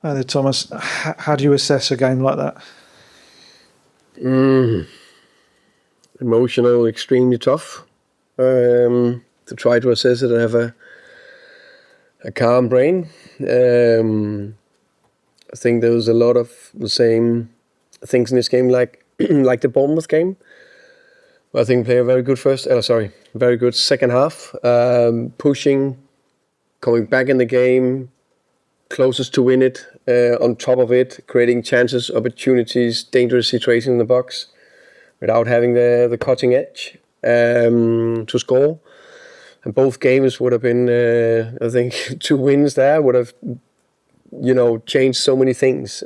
Hi there, Thomas. How do you assess a game like that? Emotional, extremely tough. To try to assess it and have a calm brain. I think there was a lot of the same things in this game, like like the Bournemouth game. I think they play a very good second half, pushing, coming back in the game, closest to win it, on top of it, creating chances, opportunities, dangerous situations in the box, without having the cutting edge to score. And both games would have been, I think, 2 wins there would have, changed so many things.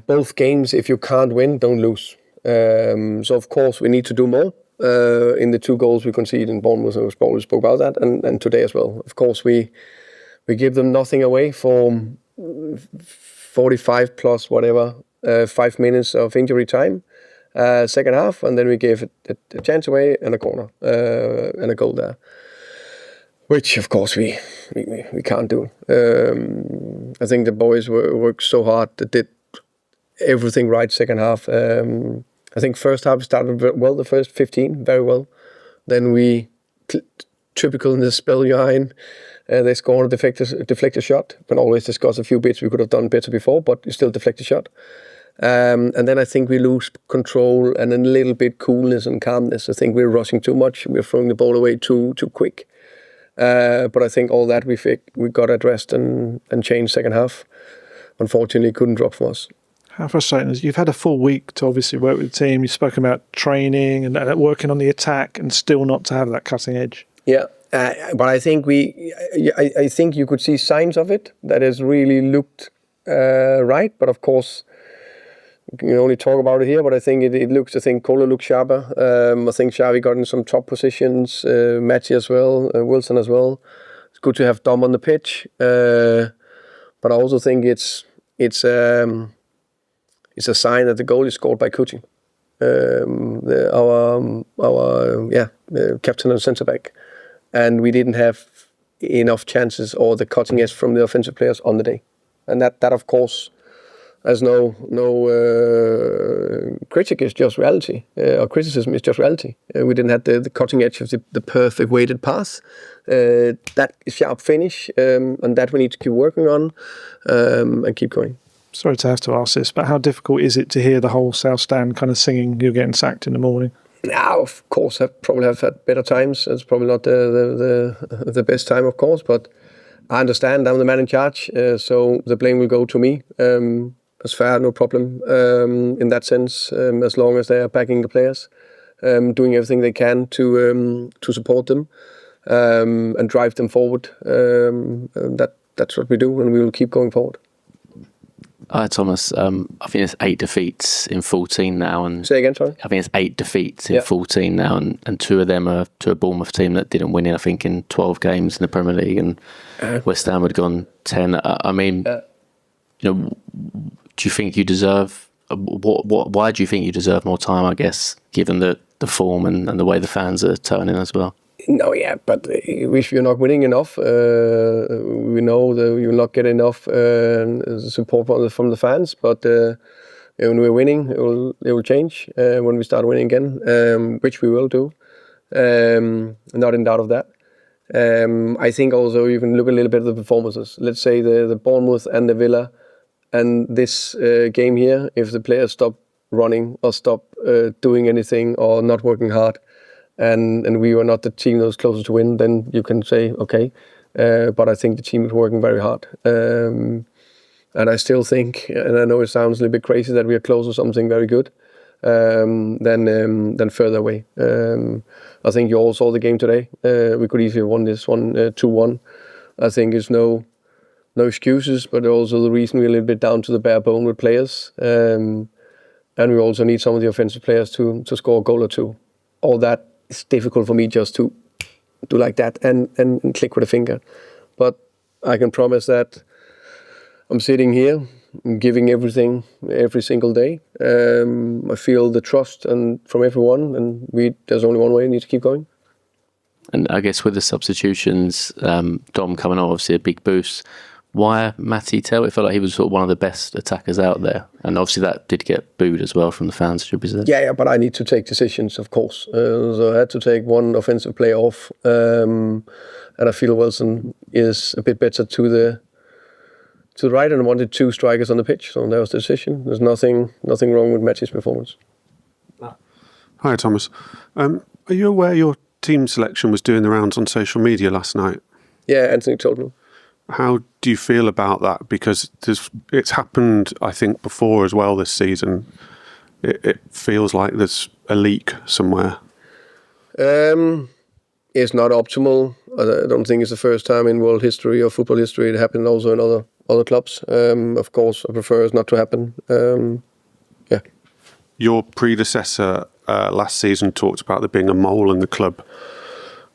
Both games, if you can't win, don't lose. So of course we need to do more. In the 2 goals we conceded in Bournemouth, we already spoke about that, and today as well. Of course we give them nothing away for 45 plus whatever 5 minutes of injury time, second half, and then we gave it a chance away and a corner and a goal there, which of course we can't do. I think the boys worked so hard. They did everything right second half. I think first half started well, the first 15, very well. Then we, typical in the spell you're in, they scored a deflected shot. Can always discuss a few bits we could have done better before, but you still deflect a shot. And then I think we lose control and a little bit coolness and calmness. I think we're rushing too much. We're throwing the ball away too quick. But I think all that we got addressed and changed second half. Unfortunately, couldn't drop from us. How frustrating is you've had a full week to obviously work with the team. You've spoken about training and working on the attack, and still not to have that cutting edge. Yeah, but I think I think you could see signs of it that has really looked right. But of course, you can only talk about it here. But I think it looks. I think Kohler looks sharper. I think Xavi got in some top positions. Matty as well, Wilson as well. It's good to have Dom on the pitch. But I also think it's a sign that the goal is scored by coaching. Our captain and centre back, and we didn't have enough chances or the cutting edge from the offensive players on the day, and that of course, as no critic is just reality, or criticism is just reality. We didn't have the cutting edge of the perfect weighted pass, that sharp finish, and that we need to keep working on and keep going. Sorry to have to ask this, but how difficult is it to hear the whole South Stand kind of singing "You're getting sacked" in the morning? Now, of course, I probably have had better times. It's probably not the best time, of course, but I understand. I'm the man in charge, so the blame will go to me. It's fair, no problem in that sense, as long as they are backing the players, doing everything they can to support them and drive them forward. That's what we do, and we will keep going forward. Hi, Thomas. I think it's 8 defeats in 14 now. And say again, sorry? I think it's 8 defeats in 14 now, and 2 of them are to a Bournemouth team that didn't win I think, in 12 games in the Premier League, and West Ham had gone 10. I mean, do you think you deserve... Why do you think you deserve more time, I guess, given the form and the way the fans are turning as well? No, yeah, but if you're not winning enough, we know that you'll not get enough support from the fans. But when we're winning, it will change when we start winning again, which we will do. Not in doubt of that. I think also you can look a little bit at the performances. Let's say the Bournemouth and the Villa, and this game here, if the players stop running or stop doing anything or not working hard, and we were not the team that was closest to win, then you can say, okay. But I think the team is working very hard. And I still think, and I know it sounds a little bit crazy, that we are close to something very good than further away. I think you all saw the game today. We could easily have won this one 2-1. I think it's no excuses, but also the reason we're a little bit down to the bare bone with players. And we also need some of the offensive players to score a goal or two. All that is difficult for me just to do like that and click with a finger. But I can promise that I'm sitting here, I'm giving everything every single day. I feel the trust from everyone, and there's only one way: we need to keep going. And I guess with the substitutions, Dom coming on, obviously a big boost. Why Mathys Tel? It felt like he was sort of one of the best attackers out there. And obviously that did get booed as well from the fans, should be said. Yeah, but I need to take decisions, of course. So I had to take one offensive player off. And I feel Wilson is a bit better to the right, and I wanted 2 strikers on the pitch. So that was the decision. There's nothing wrong with Mathys' performance. Hi, Thomas. Are you aware your team selection was doing the rounds on social media last night? Yeah, Anthony told me. How do you feel about that? Because it's happened, I think, before as well this season. It feels like there's a leak somewhere. It's not optimal. I don't think it's the first time in world history or football history. It happened also in other clubs. Of course, I prefer it not to happen. Yeah. Your predecessor last season talked about there being a mole in the club.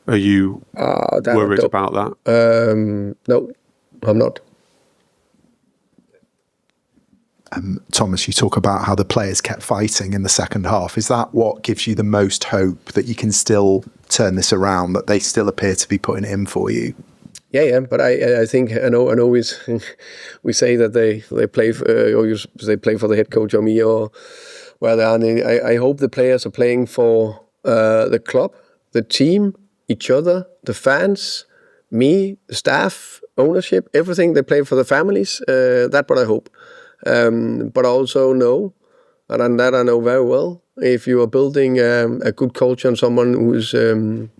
Are you worried about that? No, I'm not. Thomas, you talk about how the players kept fighting in the second half. Is that what gives you the most hope that you can still turn this around, that they still appear to be putting it in for you? Yeah. But I think I know we say that they play for, or they play for the head coach or me or where they are. I hope the players are playing for the club, the team, each other, the fans, me, the staff, ownership, everything. They play for the families. That's what I hope. But I also know, and that I know very well, if you are building a good culture and someone who's can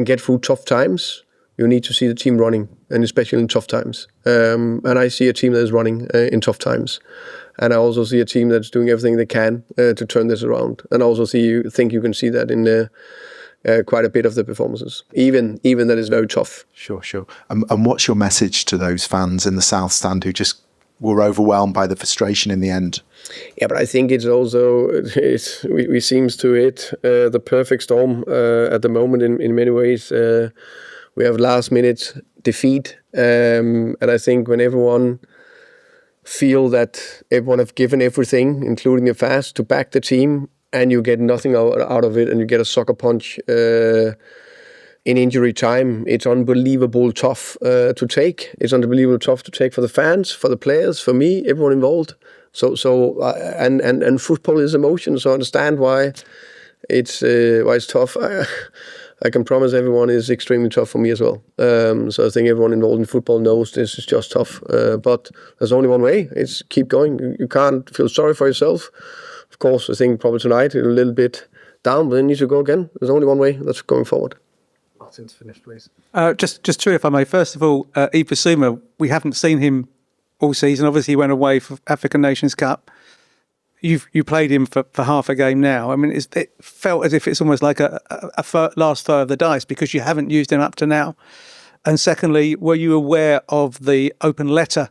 get through tough times, you need to see the team running, and especially in tough times. And I see a team that is running in tough times. And I also see a team that's doing everything they can to turn this around. And I also think you can see that in quite a bit of the performances, even that is very tough. Sure. And what's your message to those fans in the South Stand who just were overwhelmed by the frustration in the end? Yeah, but I think it's also, we seems to hit the perfect storm at the moment in many ways. We have last minute defeat, and I think when everyone feel that everyone have given everything, including the fans, to back the team, and you get nothing out of it, and you get a sucker punch in injury time, it's unbelievable tough to take. It's unbelievable tough to take for the fans, for the players, for me, everyone involved. And football is emotion, so I understand why it's tough. I can promise everyone it's extremely tough for me as well. So I think everyone involved in football knows this is just tough. But there's only one way. It's keep going. You can't feel sorry for yourself. Of course, I think probably tonight it's a little bit down, but then you need to go again. There's only one way. That's going forward. Martin's finished, please. Just two, if I may. First of all, Yves Bissouma, we haven't seen him all season. Obviously, he went away for African Nations Cup. You played him for half a game now. I mean, it felt as if it's almost like a last throw of the dice because you haven't used him up to now. And secondly, were you aware of the open letter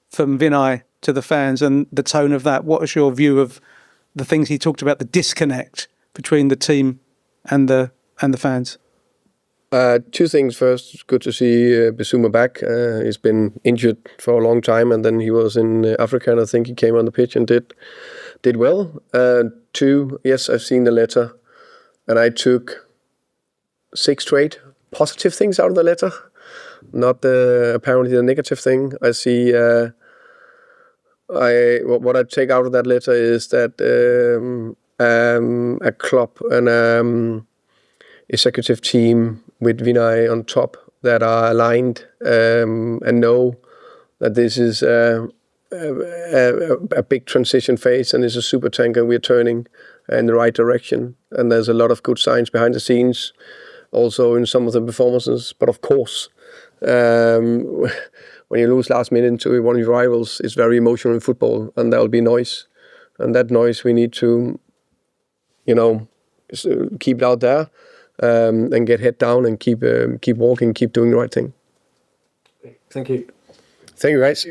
from Vinai to the fans and the tone of that? What was your view of the things he talked about, the disconnect between the team and the fans? Two things. First, it's good to see Bissouma back. He's been injured for a long time, and then he was in Africa, and I think he came on the pitch and did well. Two, yes, I've seen the letter, and I took 6 straight positive things out of the letter, not apparently the negative thing. I see. What I take out of that letter is that a club and executive team with Vinai on top that are aligned and know that this is a big transition phase and it's a super tanker. We're turning in the right direction, and there's a lot of good signs behind the scenes, also in some of the performances. But of course, when you lose last minute to one of your rivals, it's very emotional in football, and there will be noise, and that noise we need to, keep it out there. And get head down and keep walking, keep doing the right thing. Thank you. Thank you, guys.